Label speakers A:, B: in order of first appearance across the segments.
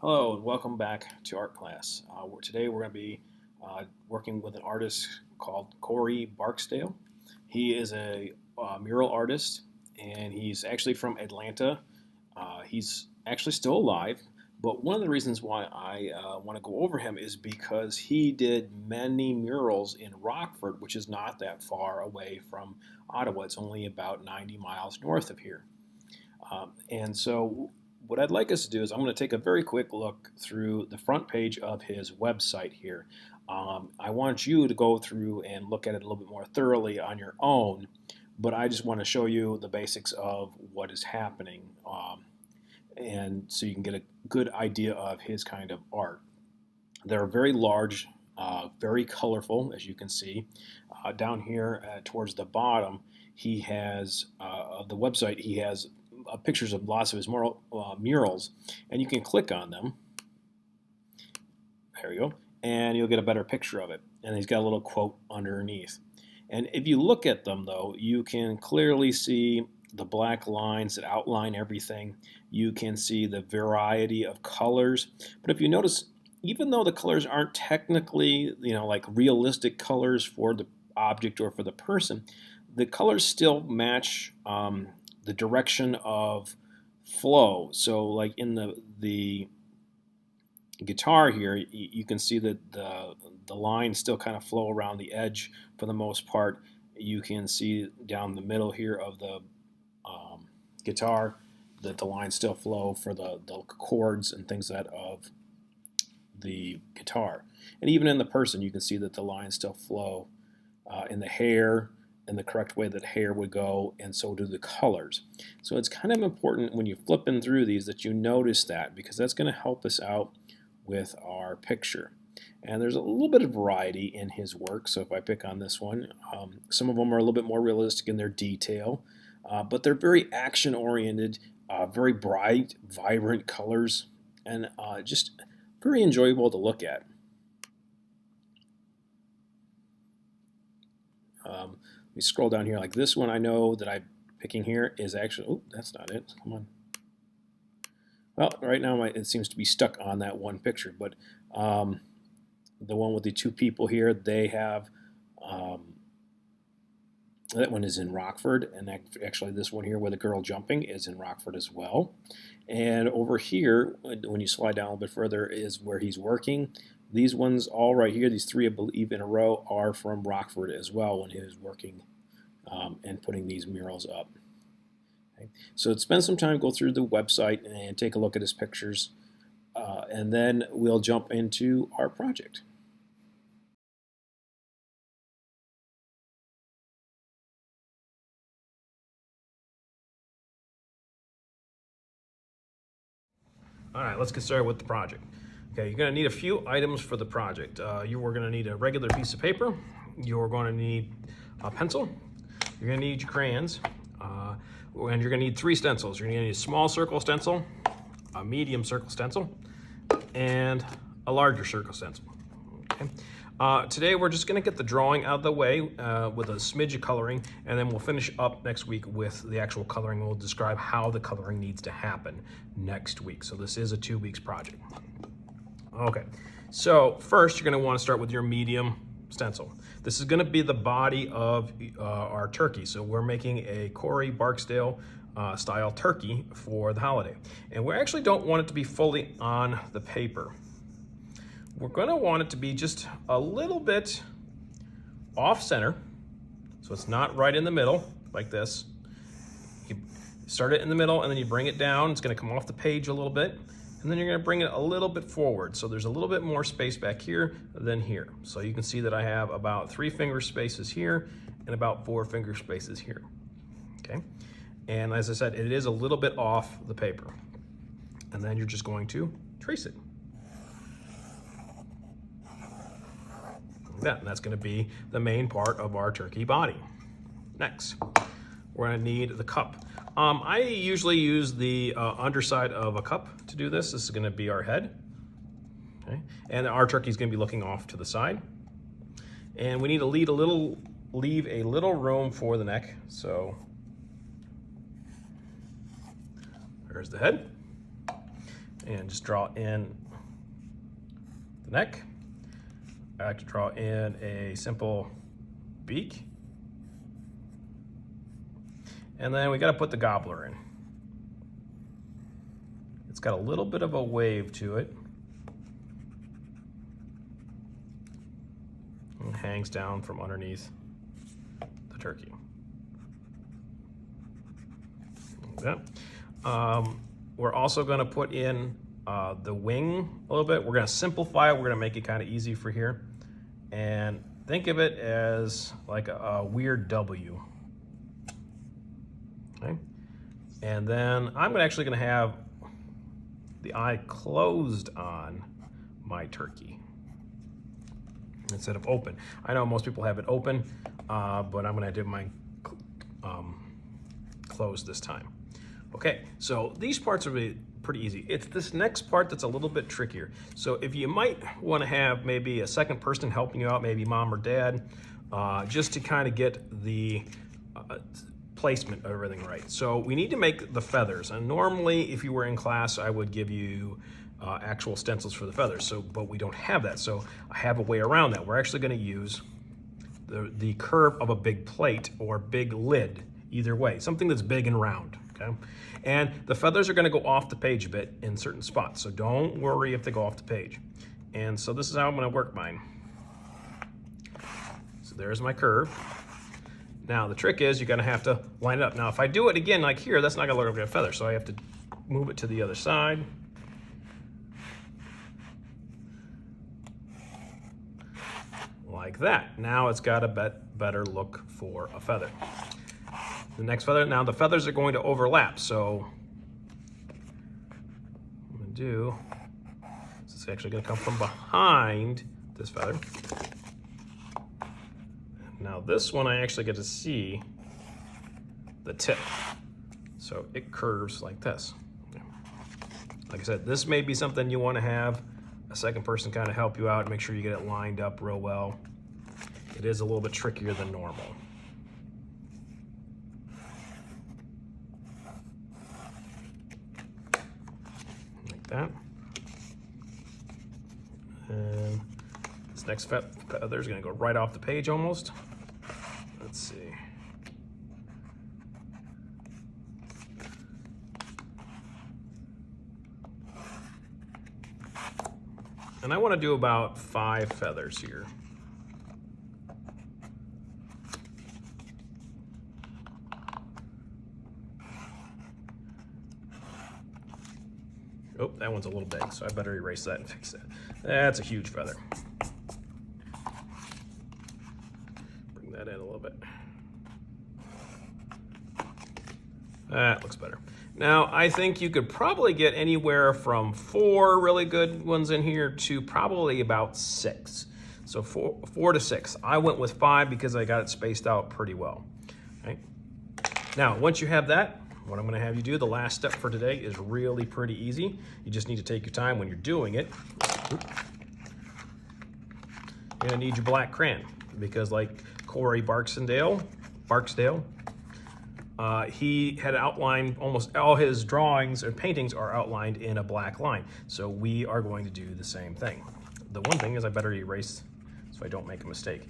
A: Hello and welcome back to art class. Today we're going to be working with an artist called Corey Barksdale. He is a mural artist and he's actually from Atlanta. He's actually still alive, but one of the reasons why I want to go over him is because he did many murals in Rockford, which is not that far away from Ottawa. It's only about 90 miles north of here. And so what I'd like us to do is I'm going to take a very quick look through the front page of his website here. I want you to go through and look at it a little bit more thoroughly on your own, but I just want to show you the basics of what is happening, and so you can get a good idea of his kind of art. They're very large, very colorful, as you can see. Down here towards the bottom, he has of the website, he has pictures of lots of his murals, and you can click on them. There you go, and you'll get a better picture of it. And he's got a little quote underneath. And if you look at them, though, you can clearly see the black lines that outline everything. You can see the variety of colors. But if you notice, even though the colors aren't technically, like realistic colors for the object or for the person, the colors still match the direction of flow. So like in the guitar here, you can see that the lines still kind of flow around the edge for the most part. You can see down the middle here of the guitar that the lines still flow for the chords and things that of the guitar. And even in the person, you can see that the lines still flow in the hair in the correct way that hair would go, and so do the colors. So it's kind of important when you're flipping through these that you notice that, because that's going to help us out with our picture. And there's a little bit of variety in his work. So if I pick on this one, some of them are a little bit more realistic in their detail, but they're very action-oriented, very bright, vibrant colors, and just very enjoyable to look at. We scroll down here, like this one I know that I'm picking here is actually, oh, that's not it, come on. Well, right now it seems to be stuck on that one picture, but the one with the two people here, they have, that one is in Rockford, and actually this one here with a girl jumping is in Rockford as well. And over here, when you slide down a little bit further, is where he's working. These ones all right here, these three I believe in a row, are from Rockford as well when he was working and putting these murals up. Okay. So spend some time, go through the website and take a look at his pictures, and then we'll jump into our project. All right, let's get started with the project. Okay, you're going to need a few items for the project. You are going to need a regular piece of paper. You're going to need a pencil. You're going to need your crayons. And you're going to need 3 stencils. You're going to need a small circle stencil, a medium circle stencil, and a larger circle stencil. Okay. Today we're just going to get the drawing out of the way with a smidge of coloring, and then we'll finish up next week with the actual coloring. We'll describe how the coloring needs to happen next week. So this is a 2 weeks project. Okay, so first you're going to want to start with your medium stencil. This is going to be the body of our turkey. So we're making a Corey Barksdale style turkey for the holiday. And we actually don't want it to be fully on the paper. We're going to want it to be just a little bit off center, so it's not right in the middle like this. You start it in the middle and then you bring it down. It's going to come off the page a little bit, and then you're going to bring it a little bit forward. So there's a little bit more space back here than here. So you can see that I have about 3 finger spaces here and about 4 finger spaces here. Okay, and as I said, it is a little bit off the paper. And then you're just going to trace it. That, and that's going to be the main part of our turkey body. Next, we're going to need the cup. I usually use the underside of a cup to do this. This is going to be our head. Okay? And our turkey is going to be looking off to the side. And we need to leave a little room for the neck. So there's the head. and just draw in the neck. I like to draw in a simple beak. And then we got to put the gobbler in. It's got a little bit of a wave to it. And hangs down from underneath the turkey. Like that. We're also going to put in the wing a little bit. We're going to simplify it. We're going to make it kind of easy for here. And think of it as like a weird W. Okay. And then I'm actually going to have the eye closed on my turkey instead of open. I know most people have it open, but I'm going to do mine closed this time. Okay, so these parts are pretty easy. It's this next part that's a little bit trickier. So if you might want to have maybe a second person helping you out, maybe mom or dad, just to kind of get the placement of everything right. So we need to make the feathers, and normally if you were in class I would give you actual stencils for the feathers, but we don't have that, so I have a way around that. We're actually going to use the curve of a big plate or big lid, either way, something that's big and round. Okay, and the feathers are going to go off the page a bit in certain spots, so don't worry if they go off the page. And so this is how I'm going to work mine. So there's my curve. Now the trick is you're going to have to line it up. Now if I do it again like here, that's not going to look like a feather, so I have to move it to the other side. Like that. Now it's got a better look for a feather. The next feather, now the feathers are going to overlap, so I'm going to do, this is actually going to come from behind this feather. Now this one I actually get to see the tip, so it curves like this. Like I said, this may be something you want to have a second person kind of help you out, make sure you get it lined up real well. It is a little bit trickier than normal. Like that. And this next feather is going to go right off the page almost. Let's see. And I want to do about 5 feathers here. Oh, that one's a little big, so I better erase that and fix that. That's a huge feather. Bring that in a little bit. That looks better. Now, I think you could probably get anywhere from 4 really good ones in here to probably about 6. So 4 to 6. I went with 5 because I got it spaced out pretty well. Okay. Now, once you have that, what I'm going to have you do, the last step for today, is really pretty easy. You just need to take your time when you're doing it. You're going to need your black crayon because, like CoreyBarksdale, he had outlined almost all his drawings and paintings are outlined in a black line. So we are going to do the same thing. The one thing is I better erase so I don't make a mistake.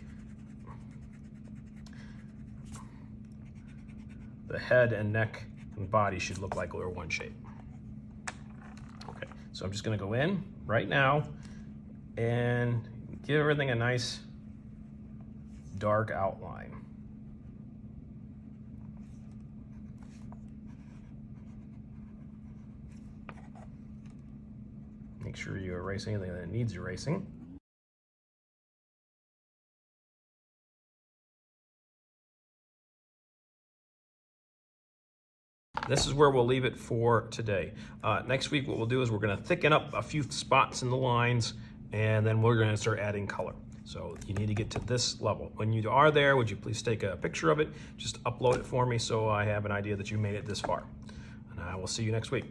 A: The head and neck and body should look like we're one shape. Okay, so I'm just gonna go in right now and give everything a nice dark outline. Make sure you erase anything that needs erasing. This is where we'll leave it for today. Next week, what we'll do is we're gonna thicken up a few spots in the lines, and then we're gonna start adding color. So you need to get to this level. When you are there, would you please take a picture of it? Just upload it for me so I have an idea that you made it this far. And I will see you next week.